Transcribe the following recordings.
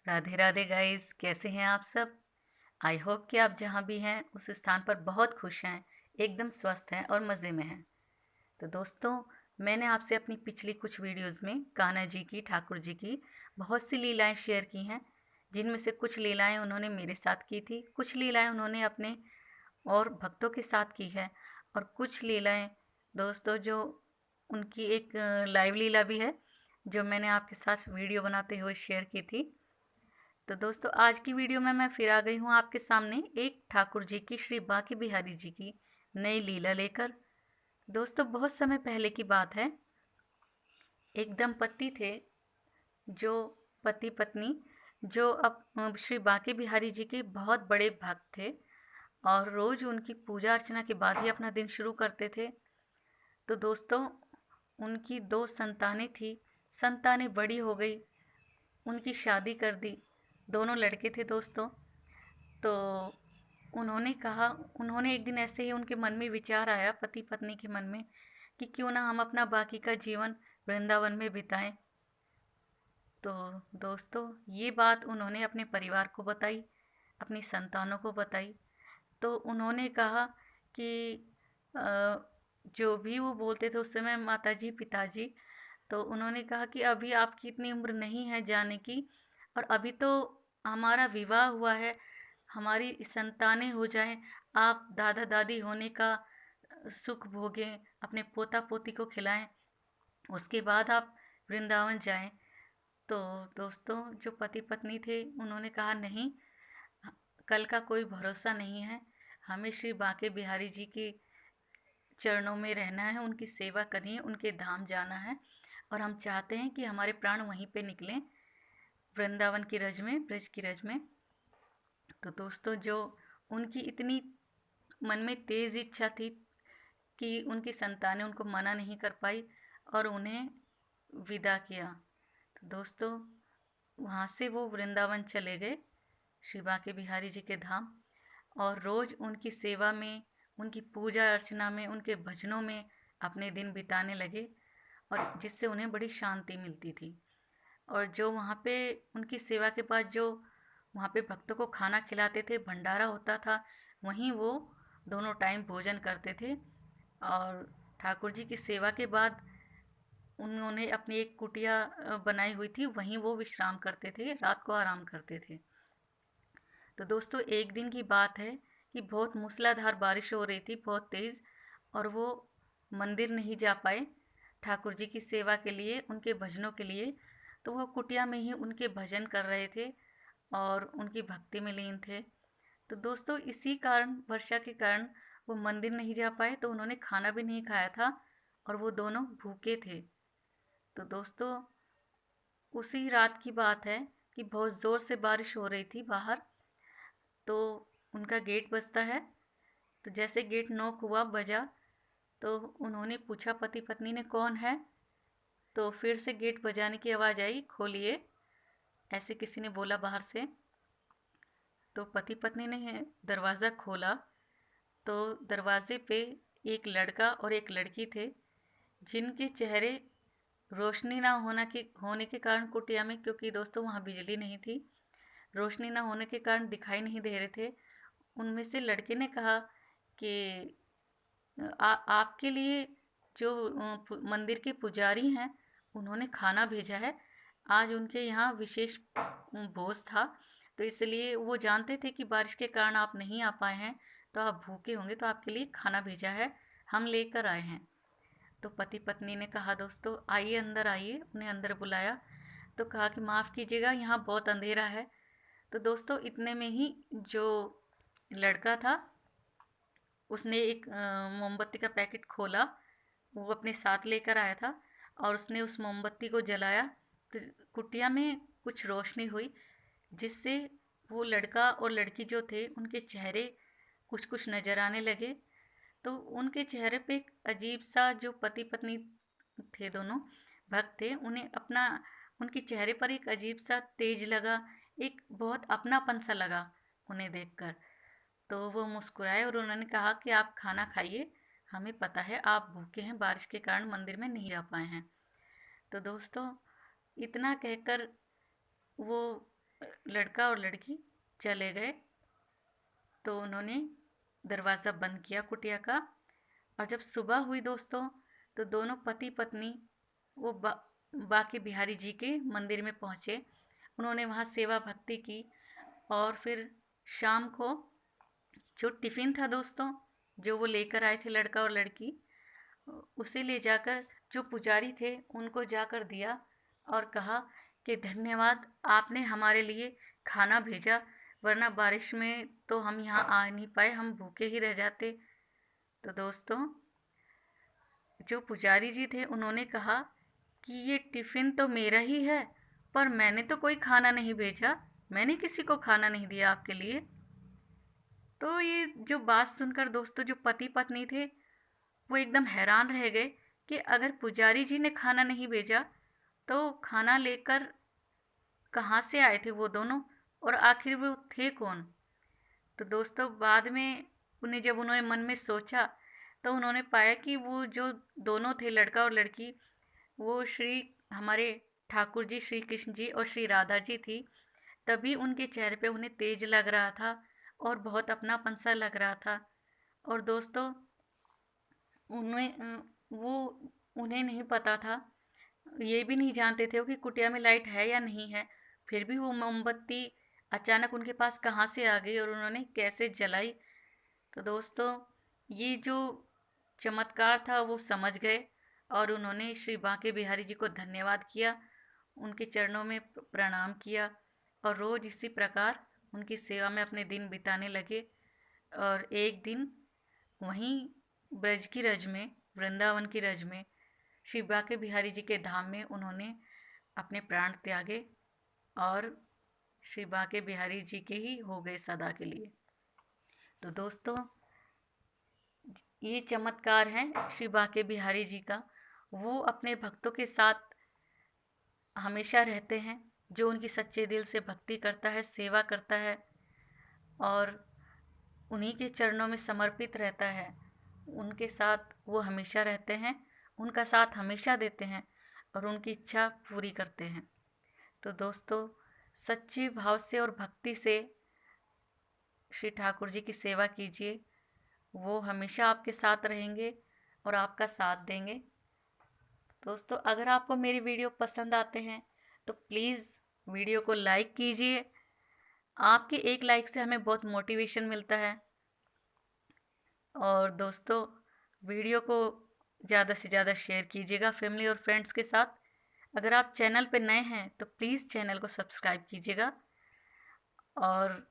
Radhe Radhe guys, कैसे हैं आप सब। आई होप कि आप जहाँ भी हैं उस स्थान पर बहुत खुश हैं, एकदम स्वस्थ हैं और मज़े में हैं। तो दोस्तों, मैंने आपसे अपनी पिछली कुछ वीडियोस में कान्हा जी की, ठाकुर जी की बहुत सी लीलाएं शेयर की हैं, जिनमें से कुछ लीलाएं उन्होंने मेरे साथ की थी, कुछ लीलाएं उन्होंने अपने और भक्तों के साथ की है, और कुछ लीलाएं दोस्तों जो उनकी एक लाइव लीला भी है, जो मैंने आपके साथ वीडियो बनाते हुए शेयर की थी। तो दोस्तों, आज की वीडियो में मैं फिर आ गई हूँ आपके सामने एक ठाकुर जी की, श्री बांके बिहारी जी की नई लीला लेकर। दोस्तों, बहुत समय पहले की बात है। एक दंपति थे, जो पति पत्नी, जो अब श्री बांके बिहारी जी के बहुत बड़े भक्त थे और रोज़ उनकी पूजा अर्चना के बाद ही अपना दिन शुरू करते थे। तो दोस्तों, उनकी दो संतानें थी। संतानें बड़ी हो गई, उनकी शादी कर दी। दोनों लड़के थे दोस्तों। तो उन्होंने एक दिन ऐसे ही उनके मन में विचार आया, पति पत्नी के मन में, कि क्यों ना हम अपना बाकी का जीवन वृंदावन में बिताएं। तो दोस्तों, ये बात उन्होंने अपने परिवार को बताई, अपनी संतानों को बताई। तो उन्होंने कहा कि अ, जो भी वो बोलते थे उस समय, माताजी पिताजी, तो उन्होंने कहा कि अभी आपकी इतनी उम्र नहीं है जाने की, और अभी तो हमारा विवाह हुआ है, हमारी संतानें हो जाएं, आप दादा दादी होने का सुख भोगें, अपने पोता पोती को खिलाएं, उसके बाद आप वृंदावन जाएं। तो दोस्तों, जो पति पत्नी थे उन्होंने कहा, नहीं, कल का कोई भरोसा नहीं है, हमें श्री बांके बिहारी जी के चरणों में रहना है, उनकी सेवा करनी है, उनके धाम जाना है, और हम चाहते हैं कि हमारे प्राण वहीं पे निकलें, वृंदावन की रज में, ब्रज की रज में। तो दोस्तों, जो उनकी इतनी मन में तेज़ इच्छा थी कि उनकी संतानें उनको मना नहीं कर पाई और उन्हें विदा किया। तो दोस्तों, वहाँ से वो वृंदावन चले गए, श्री बांके बिहारी जी के धाम, और रोज़ उनकी सेवा में, उनकी पूजा अर्चना में, उनके भजनों में अपने दिन बिताने लगे, और जिससे उन्हें बड़ी शांति मिलती थी। और जो वहाँ पे उनकी सेवा के बाद जो वहाँ पे भक्तों को खाना खिलाते थे, भंडारा होता था, वहीं वो दोनों टाइम भोजन करते थे। और ठाकुर जी की सेवा के बाद उन्होंने अपनी एक कुटिया बनाई हुई थी, वहीं वो विश्राम करते थे, रात को आराम करते थे। तो दोस्तों, एक दिन की बात है कि बहुत मूसलाधार बारिश हो रही थी, बहुत तेज़, और वो मंदिर नहीं जा पाए ठाकुर जी की सेवा के लिए, उनके भजनों के लिए। तो वो कुटिया में ही उनके भजन कर रहे थे और उनकी भक्ति में लीन थे। तो दोस्तों, इसी कारण, वर्षा के कारण, वो मंदिर नहीं जा पाए, तो उन्होंने खाना भी नहीं खाया था और वो दोनों भूखे थे। तो दोस्तों, उसी रात की बात है कि बहुत ज़ोर से बारिश हो रही थी बाहर। तो उनका गेट बजता है। तो जैसे गेट नॉक हुआ, बजा, तो उन्होंने पूछा पति पत्नी ने, कौन है। तो फिर से गेट बजाने की आवाज़ आई, खोलिए, ऐसे किसी ने बोला बाहर से। तो पति पत्नी ने दरवाज़ा खोला, तो दरवाजे पे एक लड़का और एक लड़की थे, जिनके चेहरे रोशनी ना होने के कारण कुटिया में, क्योंकि दोस्तों वहाँ बिजली नहीं थी, रोशनी ना होने के कारण दिखाई नहीं दे रहे थे। उनमें से लड़के ने कहा कि आपके लिए जो मंदिर के पुजारी हैं, उन्होंने खाना भेजा है, आज उनके यहाँ विशेष भोज था, तो इसलिए वो जानते थे कि बारिश के कारण आप नहीं आ पाए हैं, तो आप भूखे होंगे, तो आपके लिए खाना भेजा है, हम लेकर आए हैं। तो पति पत्नी ने कहा, दोस्तों आइए, अंदर आइए, उन्हें अंदर बुलाया। तो कहा कि माफ़ कीजिएगा, यहाँ बहुत अंधेरा है। तो दोस्तों, इतने में ही जो लड़का था, उसने एक मोमबत्ती का पैकेट खोला, वो अपने साथ लेकर आया था, और उसने उस मोमबत्ती को जलाया। तो कुटिया में कुछ रोशनी हुई, जिससे वो लड़का और लड़की जो थे, उनके चेहरे कुछ कुछ नज़र आने लगे। तो उनके चेहरे पे एक अजीब सा, जो पति पत्नी थे दोनों, भक्त थे, उन्हें अपना, उनके चेहरे पर एक अजीब सा तेज लगा, एक बहुत अपनापन सा लगा उन्हें देखकर। तो वो मुस्कुराए और उन्होंने कहा कि आप खाना खाइए, हमें पता है आप भूखे हैं, बारिश के कारण मंदिर में नहीं जा पाए हैं। तो दोस्तों, इतना कहकर वो लड़का और लड़की चले गए। तो उन्होंने दरवाज़ा बंद किया कुटिया का। और जब सुबह हुई दोस्तों, तो दोनों पति पत्नी वो बाके बिहारी जी के मंदिर में पहुँचे। उन्होंने वहाँ सेवा भक्ति की और फिर शाम को जो टिफ़िन था दोस्तों, जो वो लेकर आए थे लड़का और लड़की, उसे ले जाकर जो पुजारी थे उनको जाकर दिया और कहा कि धन्यवाद, आपने हमारे लिए खाना भेजा, वरना बारिश में तो हम यहाँ आ नहीं पाए, हम भूखे ही रह जाते। तो दोस्तों, जो पुजारी जी थे उन्होंने कहा कि ये टिफ़िन तो मेरा ही है, पर मैंने तो कोई खाना नहीं भेजा, मैंने किसी को खाना नहीं दिया आपके लिए। तो ये जो बात सुनकर दोस्तों, जो पति पत्नी थे वो एकदम हैरान रह गए कि अगर पुजारी जी ने खाना नहीं भेजा तो खाना लेकर कहाँ से आए थे वो दोनों, और आखिर वो थे कौन। तो दोस्तों, बाद में जब उन्होंने मन में सोचा तो उन्होंने पाया कि वो जो दोनों थे लड़का और लड़की, वो श्री हमारे ठाकुर जी, श्री कृष्ण जी और श्री राधा जी थी। तभी उनके चेहरे पे उन्हें तेज लग रहा था और बहुत अपनापन सा लग रहा था। और दोस्तों, वो उन्हें नहीं पता था, ये भी नहीं जानते थे वो कि कुटिया में लाइट है या नहीं है। फिर भी वो मोमबत्ती अचानक उनके पास कहाँ से आ गई और उन्होंने कैसे जलाई। तो दोस्तों, ये जो चमत्कार था वो समझ गए और उन्होंने श्री बांके बिहारी जी को धन्यवाद किया, उनके चरणों में प्रणाम किया और रोज़ इसी प्रकार उनकी सेवा में अपने दिन बिताने लगे। और एक दिन वहीं ब्रज की रज में, वृंदावन की रज में, श्री बांके बिहारी जी के धाम में उन्होंने अपने प्राण त्यागे और श्री बांके बिहारी जी के ही हो गए सदा के लिए। तो दोस्तों, ये चमत्कार है श्री बांके बिहारी जी का। वो अपने भक्तों के साथ हमेशा रहते हैं, जो उनकी सच्चे दिल से भक्ति करता है, सेवा करता है और उन्हीं के चरणों में समर्पित रहता है, उनके साथ वो हमेशा रहते हैं, उनका साथ हमेशा देते हैं और उनकी इच्छा पूरी करते हैं। तो दोस्तों, सच्चे भाव से और भक्ति से श्री ठाकुर जी की सेवा कीजिए, वो हमेशा आपके साथ रहेंगे और आपका साथ देंगे। दोस्तों, अगर आपको मेरी वीडियो पसंद आते हैं तो प्लीज़ वीडियो को लाइक कीजिए। आपके एक लाइक से हमें बहुत मोटिवेशन मिलता है। और दोस्तों, वीडियो को ज़्यादा से ज़्यादा शेयर कीजिएगा फैमिली और फ्रेंड्स के साथ। अगर आप चैनल पर नए हैं तो प्लीज़ चैनल को सब्सक्राइब कीजिएगा और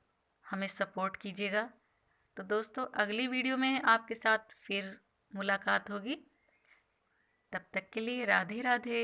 हमें सपोर्ट कीजिएगा। तो दोस्तों, अगली वीडियो में आपके साथ फिर मुलाकात होगी। तब तक के लिए राधे राधे।